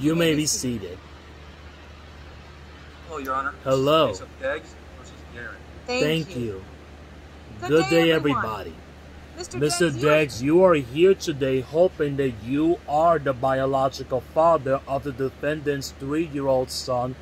You may be seated. Hello, Your Honor. Hello. Case of Deggs versus Garrett. Thank you. Good day, everyone. everybody. Mr. Deggs, you are here today hoping that you are the biological father of the defendant's 3-year-old son,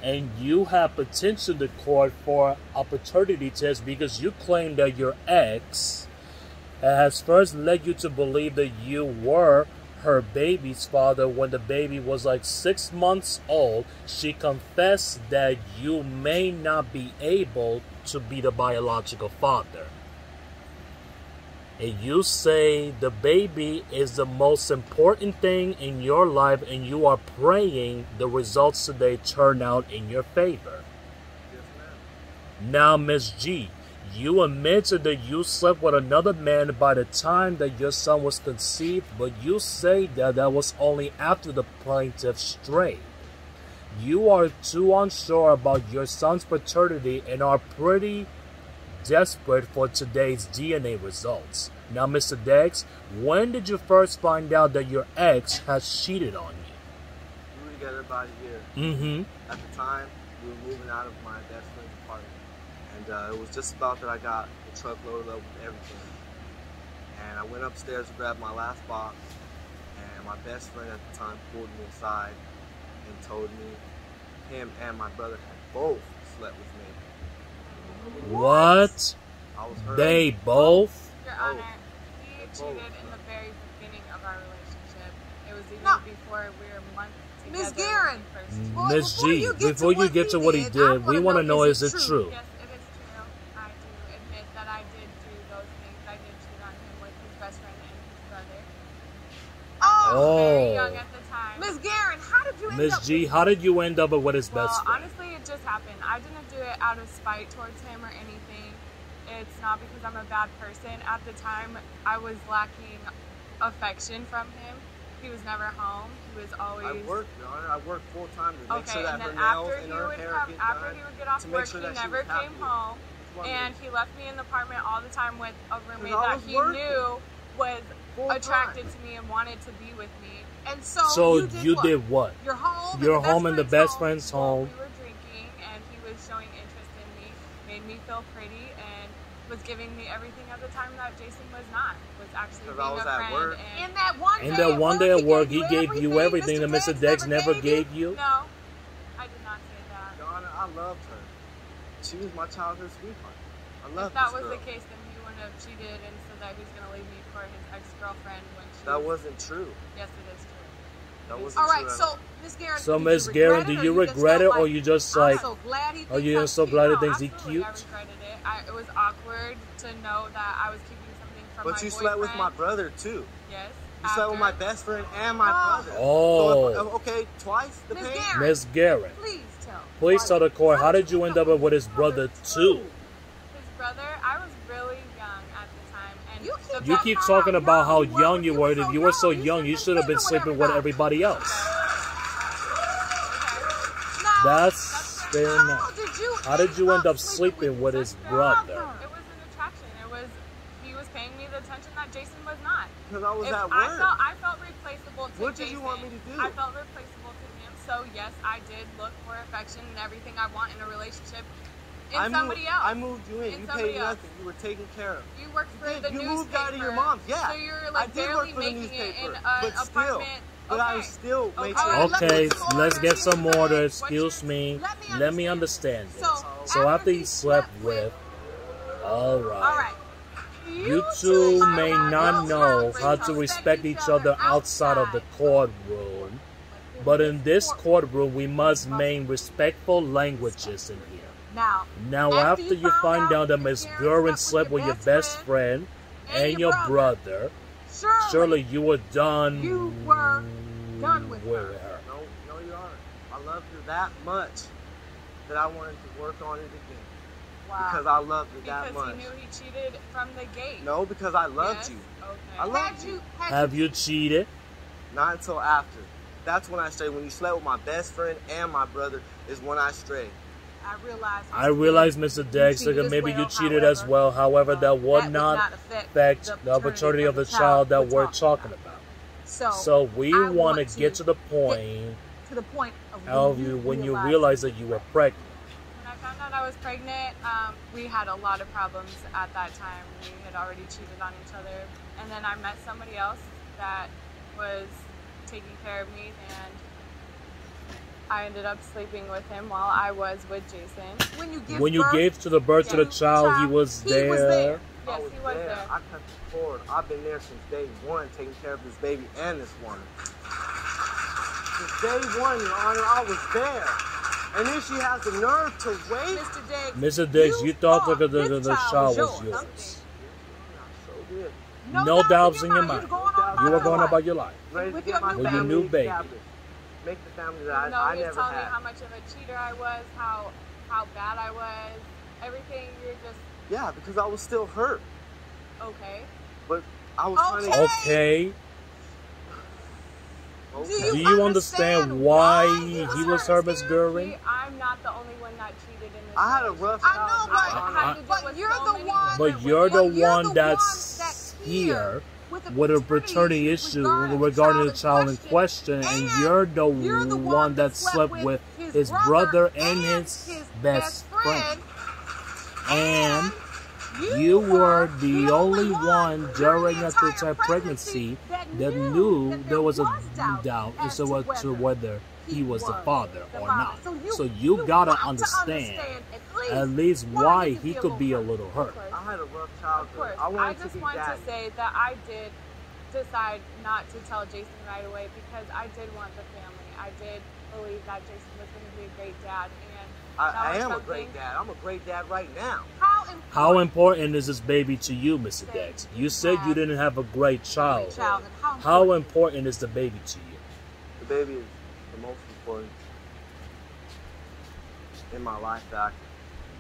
and you have petitioned the court for a paternity test because you claim that your ex has first led you to believe that you were her baby's father when the baby was like 6 months old. She confessed that you may not be able to be the biological father. And you say the baby is the most important thing in your life and you are praying the results today turn out in your favor. Yes, ma'am. Now, Ms. G, you admitted that you slept with another man by the time that your son was conceived, but you say that that was only after the plaintiff strayed. You are too unsure about your son's paternity and are pretty desperate for today's DNA results. Now, Mr. Deggs, when did you first find out that your ex has cheated on you? We were together about a year. Mm-hmm. At the time, we were moving out of my best friend's apartment. And it was just about that I got the truck loaded up with everything. And I went upstairs to grab my last box. And my best friend at the time pulled me aside and told me him and my brother had both slept with me. What? I was hurt. They both? Your Oh. Honor, he cheated in the very beginning of our relationship. It was even No. before we were months together. Miss Guerin. when we first- Well, Ms. before G, you get before to you what get he to what he did, I did, we wanna want to know, know, is is it it true? true? Yes, it is true. I do admit that I did do those things. I did cheat on him with his best friend and his brother. I was very young at the time. Miss Guerin, how did you end Ms. up G, how did you end up with his best friend? Honestly, it just happened. I didn't do it out of spite towards him or anything. It's not because I'm a bad person. At the time, I was lacking affection from him. He was never home. He was always... I worked, Your Honor. I worked full time to make Okay, sure that and her then nails after and he her would hair come, get after done he would get off to make work, sure he that she never was happy. came home, That's what I and mean. he left me in the apartment all the time with a roommate I that was he working. knew was Full attracted time. to me and wanted to be with me. And so, So you did what? what? You're home. You're home and the best friend's Well, home. we were drinking, and he was showing interest in me, made me feel pretty, and was giving me everything at the time that Jason was not. Was actually Because being I was a at friend. work. And In that one In day that at one work, day at work, he gave gave you everything that Mr. Deggs never gave you? no, I did not say that. Your Honor, I loved her. She was my childhood sweetheart. I If loved that this was girl. the case, then he wouldn't have cheated and said that he was going to leave me for his ex-girlfriend when she That was... wasn't true. Yes, it is true. That wasn't All right, true. so Miss Guerin. So, did Ms. you Guerin, regret do it, you or just regret it, felt or like, you just I'm like, so glad he are you thinks just so I'm glad cute? he thinks he absolutely, cute? I regretted it. It was awkward to know that I was keeping something from my But you boyfriend. slept with my brother too. Yes. You slept with my best friend and my brother. Oh. So okay, twice the Miss pain. Guerin. Ms. Guerin, Please tell. please tell the court, how did you end up with his brother too? His brother, I was really young at the time. And You keep You keep talking about how young you were. If you were so young, you should have been sleeping with everybody else. That's fair enough. How did you end up sleeping with his brother? It was an attraction. He was paying me the attention that Jason was not. Because I was If at work. I felt replaceable to What Jason. did you want me to do? I felt replaceable to him. So yes, I did look for affection and everything I want in a relationship in somebody else. I moved you in. In You somebody paid else. nothing. You were taken care of. You worked for did. the You newspaper. moved out of your mom's, yeah. So you're I like did work barely for the making it in newspaper, an but still. apartment. But okay. I still made Okay. sure. Okay, Let me let's get some explain. order. What's Excuse your- me. Let Let me me understand this. So, So after he slept with, all alright. right. You two may not know how to respect each other outside of the courtroom, but in this courtroom we must maintain respectful languages in here. Now, After you find out that Ms. Guerin slept with your best friend and your brother, surely you were done. You were done with her. No, Your Honor. I loved her that much that I wanted to work on it again. Because I loved her that Because much. he knew he cheated from the gate. No, because I loved Yes? you. Okay. I loved you. Have you cheated? Not until after. That's when I strayed. When you slept with my best friend and my brother is when I strayed. I realize, Mr. Dexter, that maybe you cheated as well. However, that would not affect the opportunity of the child that we're talking about. So we I want to get to the point of when you realize that you were pregnant. When I found out I was pregnant, we had a lot of problems at that time. We had already cheated on each other. And then I met somebody else that was taking care of me, and I ended up sleeping with him while I was with Jason. When you gave to the birth to the child, he was there. Yes, he was there. I cut the cord. I've been there since day one, taking care of this baby and this woman. Since day one, Your Honor, I was there. And then she has the nerve to wait. Mr. Diggs, you thought that the child was yours. No doubts in your mind. You were going about your life. Ready to get my with your family new baby. established. Make the family that No, I he was never telling me had. how much of a cheater I was, how bad I was, everything. You're just Yeah, because I was still hurt. okay. But I was trying to... Okay. Okay. Do you understand why he was hurt, Ms. Goering? I'm not the only one that cheated in this. I had a rough I know, childhood. but you're the one. But you're the one that's here with a paternity issue regarding the child in question, and you're the one that slept with his brother and his best friend. And you were the only one during the entire pregnancy that knew there was a doubt as to whether he was the father or not. So you gotta understand at least why he could be a little hurt. I had a rough Of childhood. course. I I wanted just to be want daddy. to say that I did decide not to tell Jason right away because I did want the family. I did believe that Jason was going to be a great dad, and I am a great dad. I'm a great dad right now. How important is this baby to you, Mr. Dex? You said you didn't have a great childhood. How important is the baby to you? The baby is the most important in my life.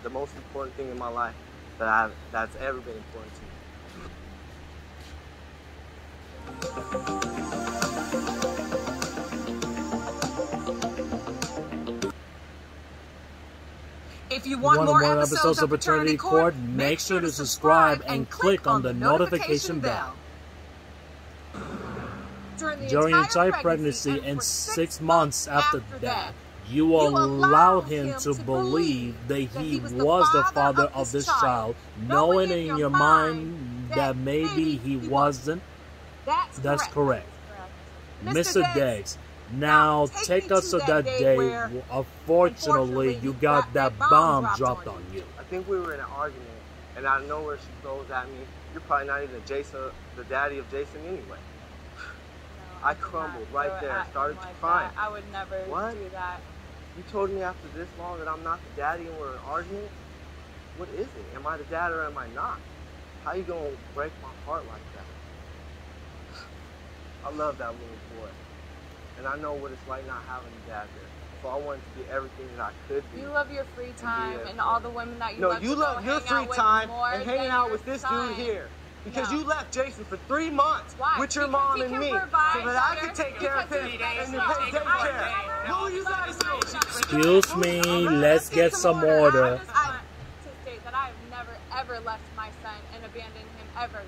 The most important thing in my life that's ever been important to me. If you want more episodes of Paternity Court, make sure to subscribe and click on the notification bell. During the entire pregnancy and 6 months after that, you allowed him to believe that he was the father of this child, knowing in your mind that maybe he wasn't. That's correct. Mr. Dex, now take us to that day. Unfortunately, you got that bomb dropped on you. I think we were in an argument, and out of nowhere she throws at me, "You're probably not even the daddy of Jason anyway." I crumbled right there, started crying. I would never do that. You told me after this long that I'm not the daddy and we're in an argument? What is it? Am I the dad or am I not? How you gonna break my heart like that? I love that little boy. And I know what it's like not having a dad there. So I wanted to be everything that I could be. You love your free time and all the women that you love. No, you love your free time and hanging out with this dude here. Because you left Jason for 3 months with your mom and me, so that I could take care of him and pay daycare. What will you guys do? Excuse me, let's get some order. I just want to state that I have never ever left my son and abandoned him ever.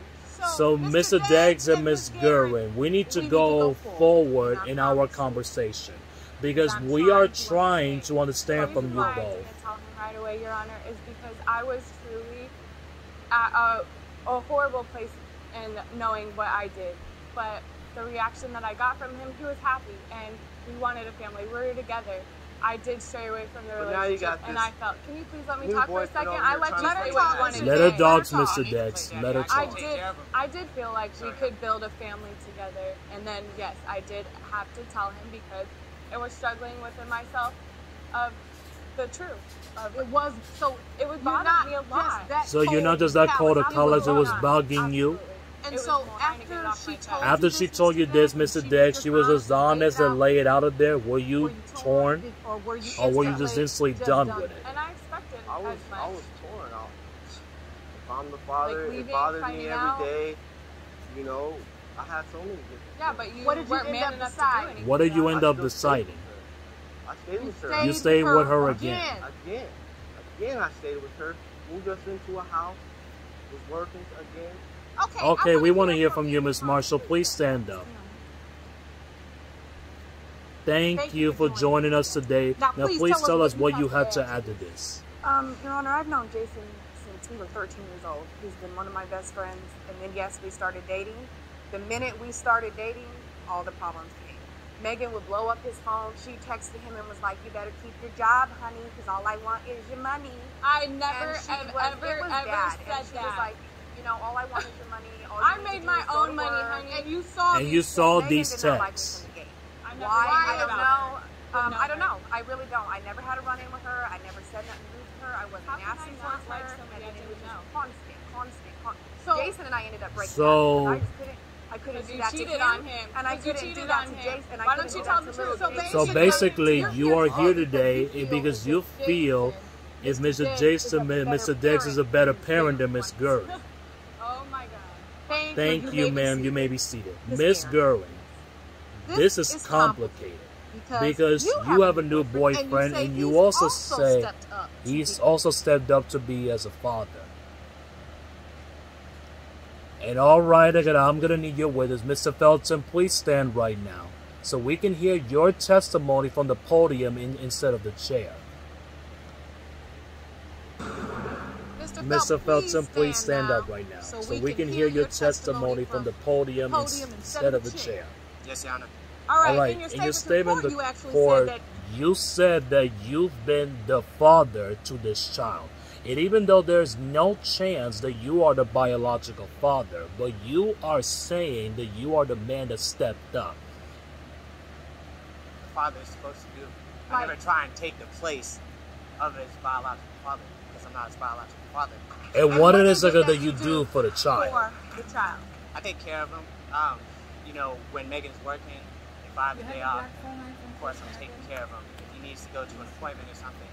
So, Mr. Deggs and Ms. Goering, we need to go forward in our conversation because we are trying to understand from you both. The reason why I didn't tell him right away, Your Honor, is because I was truly at a horrible place in knowing what I did. But the reaction that I got from him, he was happy and we wanted a family. We were together. I did stray away from the relationship and I felt, can you please let me talk for a second? I let you say what you wanted to say. Let her dogs, Mr. Dex. Let her talk. I did feel like we could build a family together. And then, yes, I did have to tell him because I was struggling within myself of the truth. It was bothering me a lot. So you're not just that cold of colors, it was bugging you? And so after she told you this, Mr. Dex, she was as honest and lay it out of there. Were you torn? Or were you just instantly done with it? And I expected I was torn. If I'm the father, like it bothered me every day. You know, I had so many different Yeah, but you weren't man enough to do anything. What did you end up deciding? I stayed with her. You stayed with her again. Again, I stayed with her. Moved us into a house. Was working again. Okay, we want to hear from you, Miss Marshall. Please stand up. Thank you for joining us today. Now, please tell us what you have to add to this. Your Honor, I've known Jason since we were 13 years old. He's been one of my best friends. And then, yes, we started dating. The minute we started dating, all the problems came. Megan would blow up his phone. She texted him and was like, "You better keep your job, honey, because all I want is your money." I never, ever said She was like, "You know, all I want is your money. I made my own money, honey, and you saw. And you saw these texts. Why? I don't know. I don't know. I really don't. I never had a run-in with her. I never said nothing rude to her. I wasn't nasty towards her. And it was just constant. So Jason and I ended up breaking up. I couldn't do that to him. On him. And I couldn't do that to Jason. Why don't you tell the truth? So basically, you are here today because you feel if Mr. Jason, Mr. Dex is a better parent than Miss Gerwin. Oh my God. Thank you, ma'am. You may be seated. Miss Gerwin, this is complicated because you have a new boyfriend and you also say he's also stepped up to be as a father. And alright, I'm going to need your witness. Mr. Felton, please stand right now so we can hear your testimony from the podium instead of the chair. Mr. Felton, please stand up right now so we can hear your testimony from the podium instead of the chair. Yes, Your Honor. Alright, in your statement in the court, you said that you've been the father to this child. And even though there's no chance that you are the biological father, but you are saying that you are the man that stepped up. The father is supposed to do. I never try and take the place of his biological father because I'm not his biological father. And what it is that you do for the child? For the child. I take care of him. You know, when Megan's working, if I have a day off, of course I'm taking care of him. If he needs to go to an appointment or something,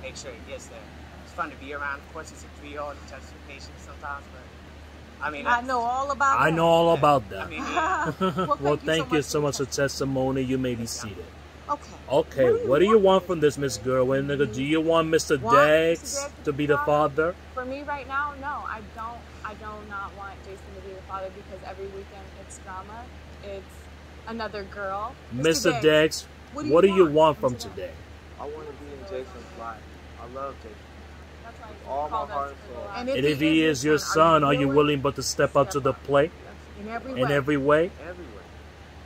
make sure he gets there. It's fun to be around. Of course, it's a 3-year-old who touches the patient sometimes, but I mean, I know all about that. I know all about that. I mean, yeah. Well, thank you so much for testimony. You may be seated. Okay. Okay, what do you want from this, Miss Gerwin? Do you want Mr. Dex to be the father? For me right now, no. I do not want Jason to be the father because every weekend it's drama. It's another girl. Mr. Dex, what do you want from today? I want to be in Jason's life. I love Jason. That's why With all my heart and soul. And if he is your son, are you willing but to step up to the plate? In every way. In every way? Everywhere.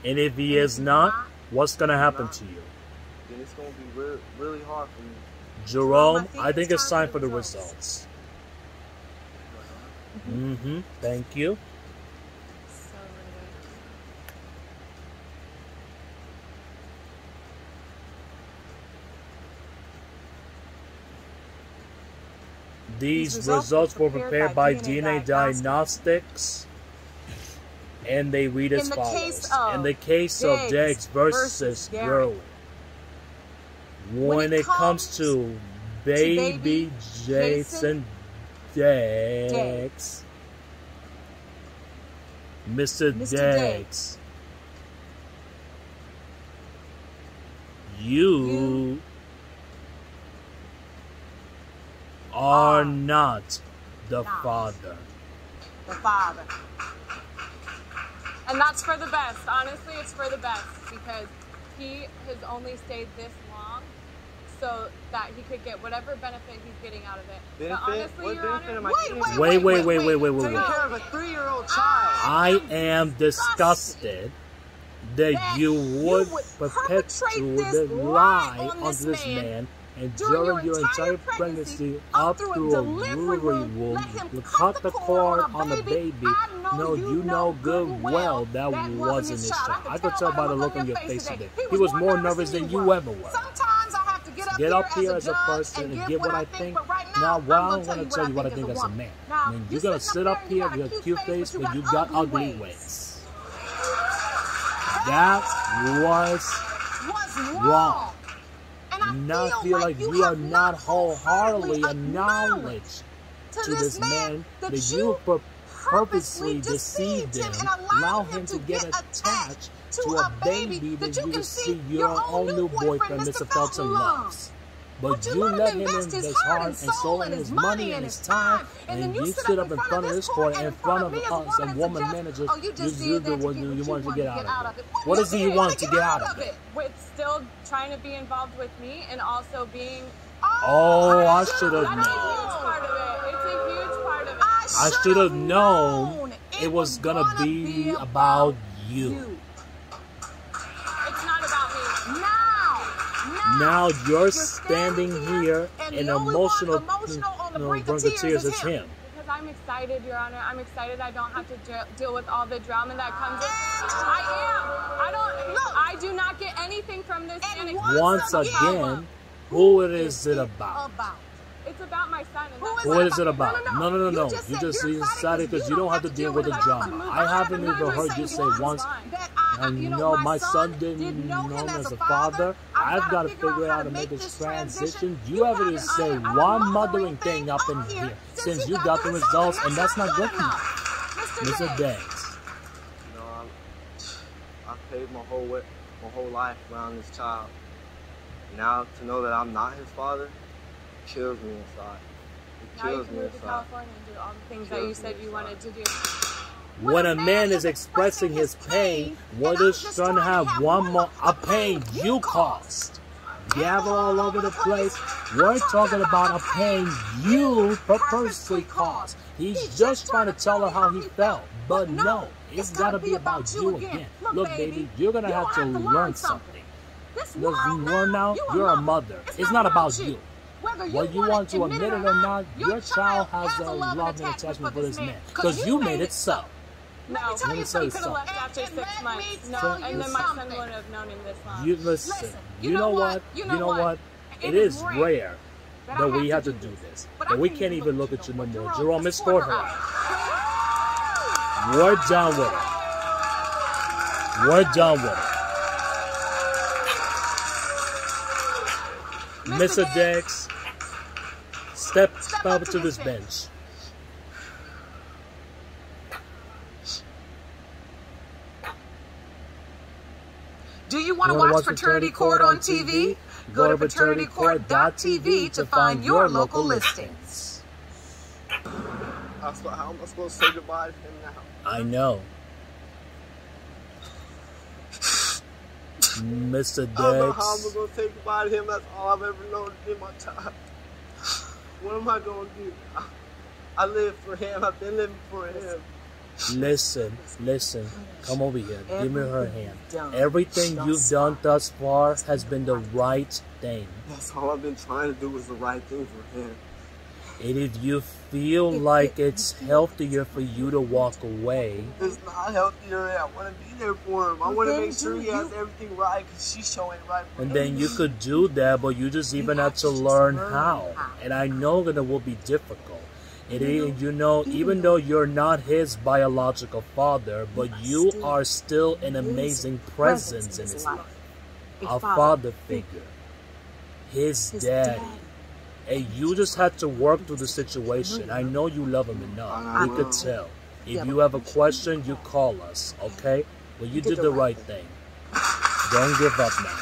And if he is not, what's going to happen to you? Then it's going to be really hard for me. Jerome, I think it's time for the results. Thank you. These results were prepared by DNA Diagnostics, and they read as follows. In the case of Dex versus Gerwin, when it comes to baby Jason Dex, Mr. Dex, you are not the father. The father. And that's for the best. Honestly, it's for the best because he has only stayed this long so that he could get whatever benefit he's getting out of it. Benefit? But honestly, What Your benefit Honor, am I getting? Wait. Taking care of a 3-year-old child. I am disgusted that you would perpetuate the lie on this man, and during your entire pregnancy, up through a delivery room, you cut the cord on the baby. No, you know good well that wasn't his child. I could tell by the look on your face today. He was more nervous than you ever were. Sometimes I have to get up here as a person and give what I think. Now, well, I'm going to tell you what I think as a man. I mean, you're going to sit up here, you got a cute face, but you got ugly ways. That was wrong. Now I feel like you are not wholeheartedly acknowledged to this man that you purposely deceived him, allow him to get attached to a baby that you can see your own new boyfriend, Mr. Felton, loves. But you let him invest his heart and soul and his money and his time, and you stood up in front of this court, in front of us, a woman manager, you did what you wanted to get out of it. What is it you want to get out of it? With still trying to be involved with me and also being... Oh, I should have That's a known. huge part of it. It's a huge part of it. I should have known it was gonna be about you. It's not about me. Now you're standing here and emotional on the brink of tears as him. Because I'm excited, Your Honor. I'm excited I don't have to deal with all the drama that comes in. I do not get anything from this. Once again, who is it about? It's about my son. What is it about? No. You just decided because you don't have to deal with the drama. I haven't even heard you say once, and you know, my son didn't know him as a father. I've got to figure out how to make this transition. You haven't even say one mothering thing up in here since you got the results, and that's not good enough. Mr. Diggs. You know, I paid my whole life around this child. Now to know that I'm not his father kills me inside. It kills me inside. Now you can move to California and do all the things that you said you wanted to do. When a man is expressing his pain, what is trying to have a pain you caused? Gather all over the place. We're talking about a pain you purposely caused. He's just trying to tell her how he felt. But no, it's got to be about you again. Look, baby, you're going to have to learn something. Look, you learn now, you're a mother. It's not about you. Whether you want to admit it or not, your child has a love and attachment for this man. Because you made it so. No, let me tell you could have left after 6 months. No, and then my son wouldn't have known him this long. You listen. You know what? It is rare that we have to do this. That we can't even look at you no more. Jerome, escort her out. We're done with it. We're done with it. Mr. Diggs, step up to this bench. Do you want to watch Fraternity Court on TV? Go to fraternitycourt.tv to find your local listings. How am I supposed to say goodbye to him now? I know. Mr. Diggs. I don't know how I'm going to say goodbye to him. That's all I've ever known in my time. What am I going to do? I live for him. I've been living for him. Listen. Come over here. Give me her hand. Everything you've done thus far has been the right thing. That's all I've been trying to do is the right thing for him. And if you feel like it's healthier for you to walk away, it's not healthier. I want to be there for him. I want to make sure he has everything right because she's showing right for him. And then you could do that, but you just even have to learn how. And I know that it will be difficult. It is, you know, even though you're not his biological father, but you are still an amazing presence in his life. A father figure. His daddy. And you just had to work through the situation. I know you love him enough. We could tell. If you have a question, you call us, okay? Well, you did the right thing. Don't give up now.